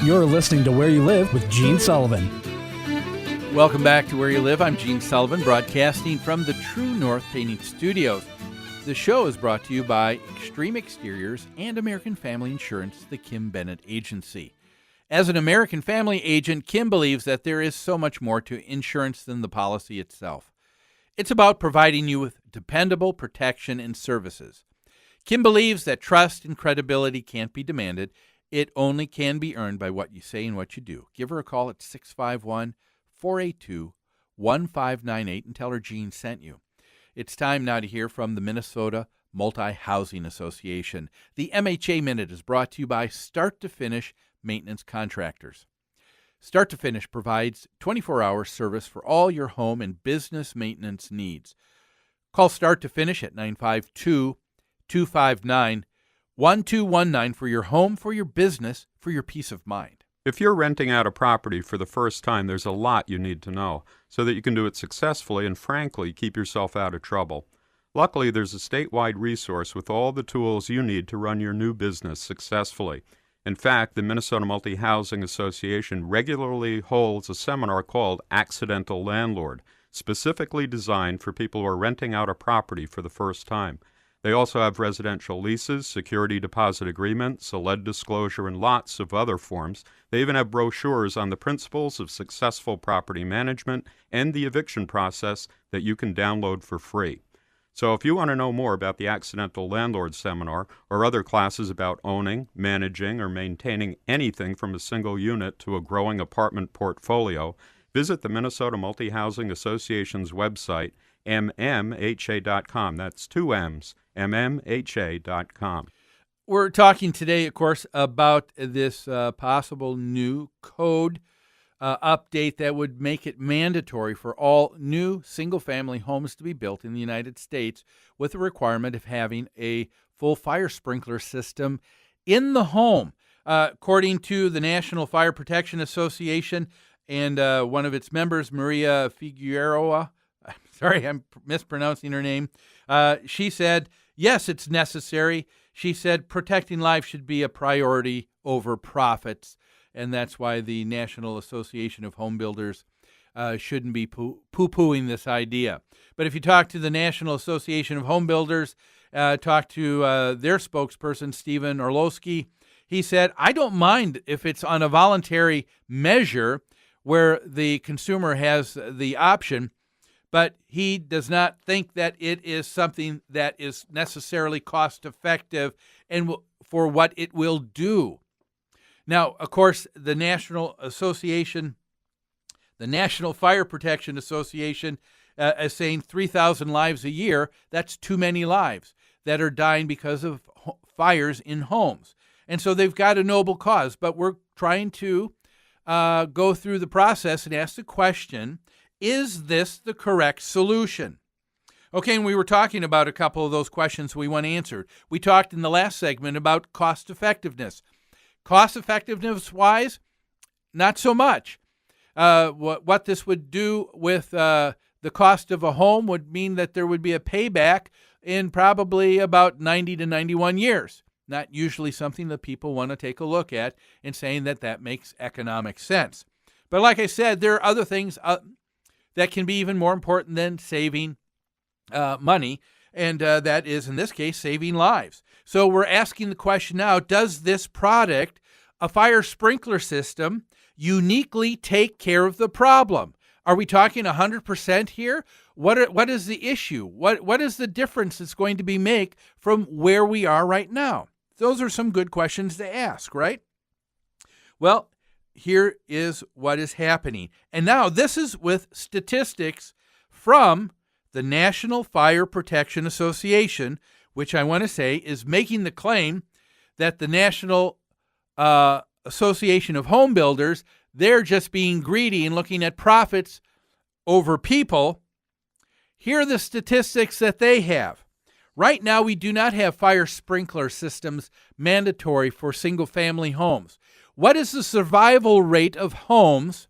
You're listening to Where You Live with Gene Sullivan. Welcome back to Where You Live. I'm Gene Sullivan, broadcasting from the True North Painting Studios. The show is brought to you by Extreme Exteriors and American Family Insurance, the Kim Bennett Agency. As an American family agent, Kim believes that there is so much more to insurance than the policy itself. It's about providing you with dependable protection and services. Kim believes that trust and credibility can't be demanded. It only can be earned by what you say and what you do. Give her a call at 651-482-1598 and tell her Gene sent you. It's time now to hear from the Minnesota Multi-Housing Association. The MHA Minute is brought to you by Start to Finish Maintenance Contractors. Start to Finish provides 24-hour service for all your home and business maintenance needs. Call Start to Finish at 952-259-1219 for your home, for your business, for your peace of mind. If you're renting out a property for the first time, there's a lot you need to know so that you can do it successfully and, frankly, keep yourself out of trouble. Luckily, there's a statewide resource with all the tools you need to run your new business successfully. In fact, the Minnesota Multi-Housing Association regularly holds a seminar called Accidental Landlord, specifically designed for people who are renting out a property for the first time. They also have residential leases, security deposit agreements, a lead disclosure, and lots of other forms. They even have brochures on the principles of successful property management and the eviction process that you can download for free. So if you want to know more about the Accidental Landlord Seminar or other classes about owning, managing, or maintaining anything from a single unit to a growing apartment portfolio, visit the Minnesota Multi-Housing Association's website, mmha.com. That's two M's, mmha.com. We're talking today, of course, about this possible new code update that would make it mandatory for all new single-family homes to be built in the United States with the requirement of having a full fire sprinkler system in the home. According to the National Fire Protection Association and one of its members, Maria Figueroa, sorry, I'm mispronouncing her name, she said, yes, it's necessary. She said protecting life should be a priority over profits, and that's why the National Association of Home Builders shouldn't be poo-pooing this idea. But if you talk to the National Association of Home Builders, talk to their spokesperson, Stephen Orlowski, he said, I don't mind if it's on a voluntary measure where the consumer has the option, but he does not think that it is something that is necessarily cost-effective and for what it will do. Now, of course, the National Fire Protection Association is saying 3,000 lives a year. That's too many lives that are dying because of fires in homes. And so they've got a noble cause, but we're trying to go through the process and ask the question, is this the correct solution? Okay, and we were talking about a couple of those questions we want answered. We talked in the last segment about cost effectiveness. Cost effectiveness-wise, not so much. What this would do with the cost of a home would mean that there would be a payback in probably about 90 to 91 years. Not usually something that people want to take a look at and saying that that makes economic sense. But like I said, there are other things that can be even more important than saving money, and that is, in this case, saving lives. So we're asking the question now, does this product, a fire sprinkler system, uniquely take care of the problem? Are we talking 100% here? What is the issue? What is the difference it's going to be make from where we are right now? Those are some good questions to ask, right? Well, here is what is happening. And now this is with statistics from the National Fire Protection Association, which I want to say is making the claim that the National Association of Home Builders, they're just being greedy and looking at profits over people. Here are the statistics that they have. Right now, we do not have fire sprinkler systems mandatory for single-family homes. What is the survival rate of homes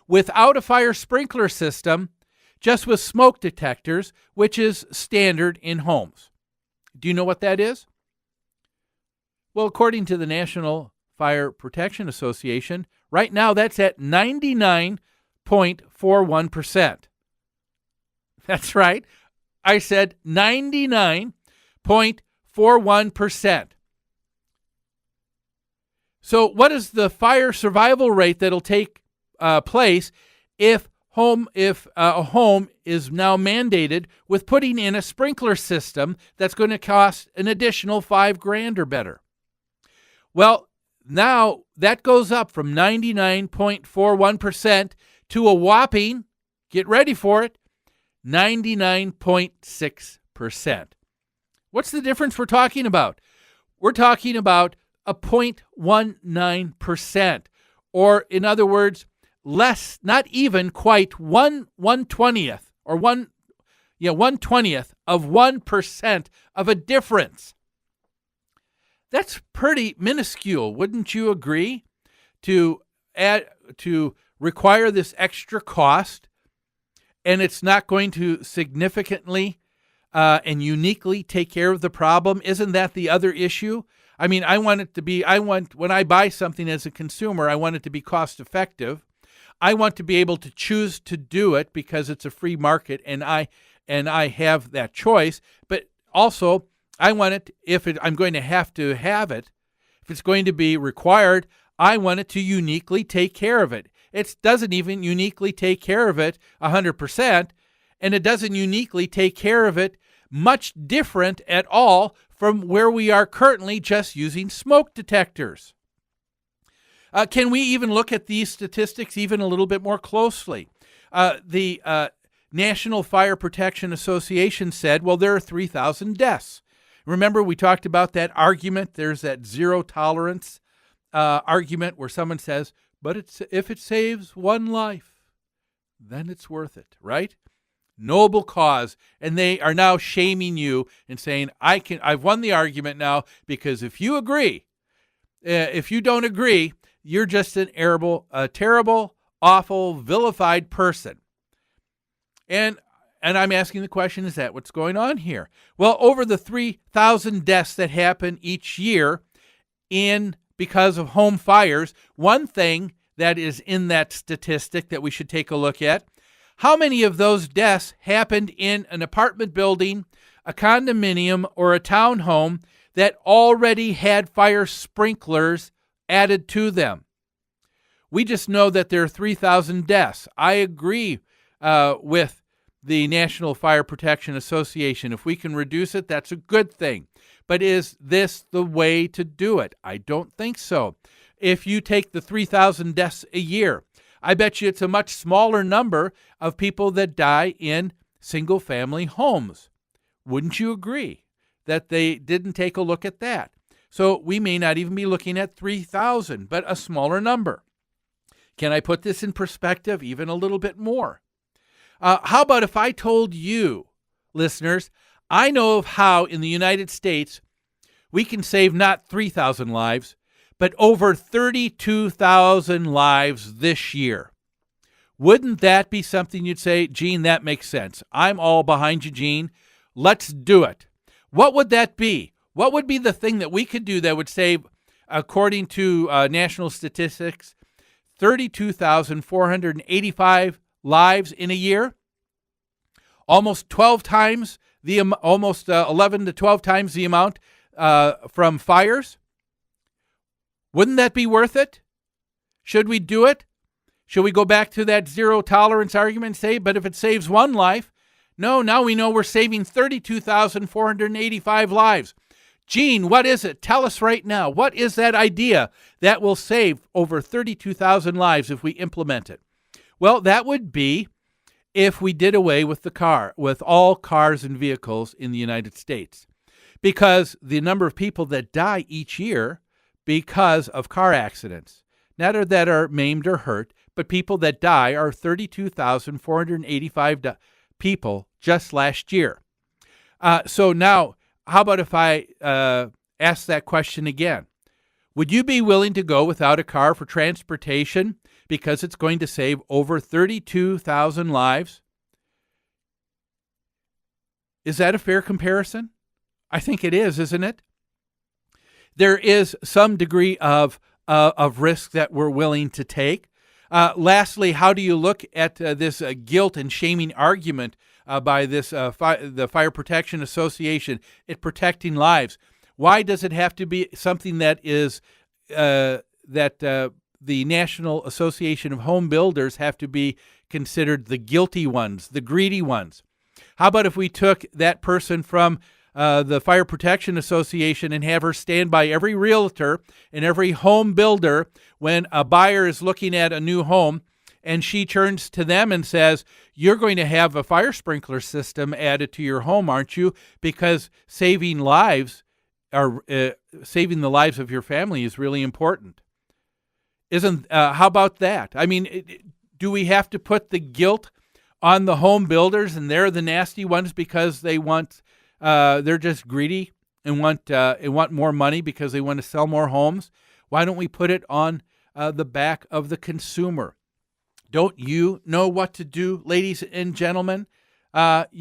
without a fire sprinkler system, just with smoke detectors, which is standard in homes? Do you know what that is? Well, according to the National Fire Protection Association, right now that's at 99.41%. That's right. I said 99.41%. So what is the fire survival rate that'll take place if a home is now mandated with putting in a sprinkler system that's going to cost an additional $5,000 or better? Well, now that goes up from 99.41% to a whopping, get ready for it, 99.6%. What's the difference we're talking about? We're talking about a 0.19%, or in other words, less, not even quite 1/20th or 1/20th of 1% of a difference. That's pretty minuscule, wouldn't you agree? To require this extra cost, and it's not going to significantly and uniquely take care of the problem. Isn't that the other issue? I mean, when I buy something as a consumer, I want it to be cost effective. I want to be able to choose to do it because it's a free market and I have that choice. But also, I want it, I'm going to have it, if it's going to be required, I want it to uniquely take care of it. It doesn't even uniquely take care of it 100%, and it doesn't uniquely take care of it much different at all from where we are currently just using smoke detectors. Can we even look at these statistics even a little bit more closely? The National Fire Protection Association said, well, there are 3,000 deaths. Remember, we talked about that argument. There's that zero tolerance argument where someone says, but if it saves one life, then it's worth it, right? Noble cause. And they are now shaming you and saying, I've won the argument now because if you agree, if you don't agree, you're just a terrible, awful, vilified person. And I'm asking the question, is that what's going on here? Well, over the 3,000 deaths that happen each year because of home fires, one thing that is in that statistic that we should take a look at, how many of those deaths happened in an apartment building, a condominium, or a townhome that already had fire sprinklers added to them? We just know that there are 3,000 deaths. I agree with the National Fire Protection Association. If we can reduce it, that's a good thing. But is this the way to do it? I don't think so. If you take the 3,000 deaths a year, I bet you it's a much smaller number of people that die in single-family homes. Wouldn't you agree that they didn't take a look at that? So we may not even be looking at 3,000, but a smaller number. Can I put this in perspective even a little bit more? How about if I told you, listeners, I know of how in the United States we can save not 3,000 lives, but over 32,000 lives this year. Wouldn't that be something you'd say, Gene, that makes sense. I'm all behind you, Gene. Let's do it. What would that be? What would be the thing that we could do that would save, according to national statistics, 32,485 lives in a year? Almost 12 times almost 11 to 12 times the amount from fires. Wouldn't that be worth it? Should we do it? Should we go back to that zero tolerance argument and say, but if it saves one life? No, now we know we're saving 32,485 lives. Gene, what is it? Tell us right now. What is that idea that will save over 32,000 lives if we implement it? Well, that would be if we did away with with all cars and vehicles in the United States. Because the number of people that die each year because of car accidents, not that are maimed or hurt, but people that die are 32,485 people just last year. So now, how about if I ask that question again? Would you be willing to go without a car for transportation because it's going to save over 32,000 lives? Is that a fair comparison? I think it is, isn't it? There is some degree of of risk that we're willing to take? Lastly, how do you look at this guilt and shaming argument by the Fire Protection Association at protecting lives? Why does it have to be something that is the National Association of Home Builders have to be considered the guilty ones, the greedy ones? How about if we took that person from the Fire Protection Association and have her stand by every realtor and every home builder when a buyer is looking at a new home, and she turns to them and says, "You're going to have a fire sprinkler system added to your home, aren't you? Because saving the lives of your family is really important." How about that? I mean, do we have to put the guilt on the home builders, and they're the nasty ones because they want, they're just greedy and want more money because they want to sell more homes? Why don't we put it on the back of the consumer? Don't you know what to do, ladies and gentlemen? Shouldn't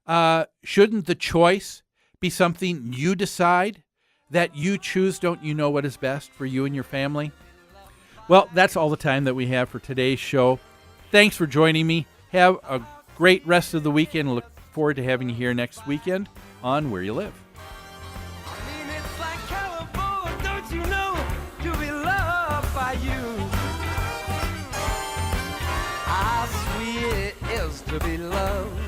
the choice be something you decide, that you choose? Don't you know what is best for you and your family? Well, that's all the time that we have for today's show. Thanks for joining me. Have a great rest of the weekend. Look forward to having you here next weekend on Where You Live. I mean, it's like California, don't you know, to be loved by you. How sweet it is to be loved